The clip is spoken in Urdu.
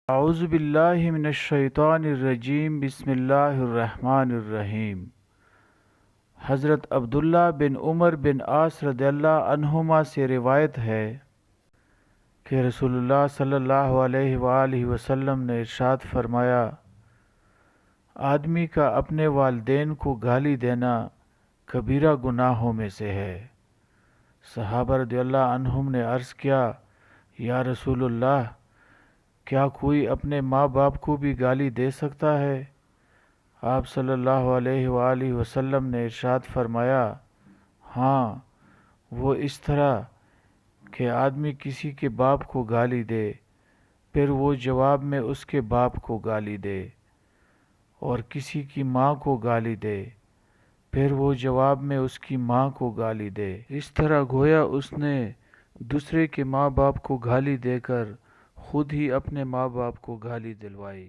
اعوذ باللہ من الشیطان الرجیم بسم اللہ الرحمن الرحیم۔ حضرت عبداللہ بن عمر بن عاص رضی اللہ عنہما سے روایت ہے کہ رسول اللہ صلی اللہ علیہ وآلہ وسلم نے ارشاد فرمایا، آدمی کا اپنے والدین کو گالی دینا کبیرہ گناہوں میں سے ہے۔ صحابہ رضی اللہ عنہم نے عرض کیا، یا رسول اللہ، کیا کوئی اپنے ماں باپ کو بھی گالی دے سکتا ہے؟ آپ صلی اللہ علیہ وآلہ وسلم نے ارشاد فرمایا، ہاں، وہ اس طرح کہ آدمی کسی کے باپ کو گالی دے، پھر وہ جواب میں اس کے باپ کو گالی دے، اور کسی کی ماں کو گالی دے، پھر وہ جواب میں اس کی ماں کو گالی دے۔ اس طرح گویا اس نے دوسرے کے ماں باپ کو گالی دے کر خود ہی اپنے ماں باپ کو گالی دلوائی۔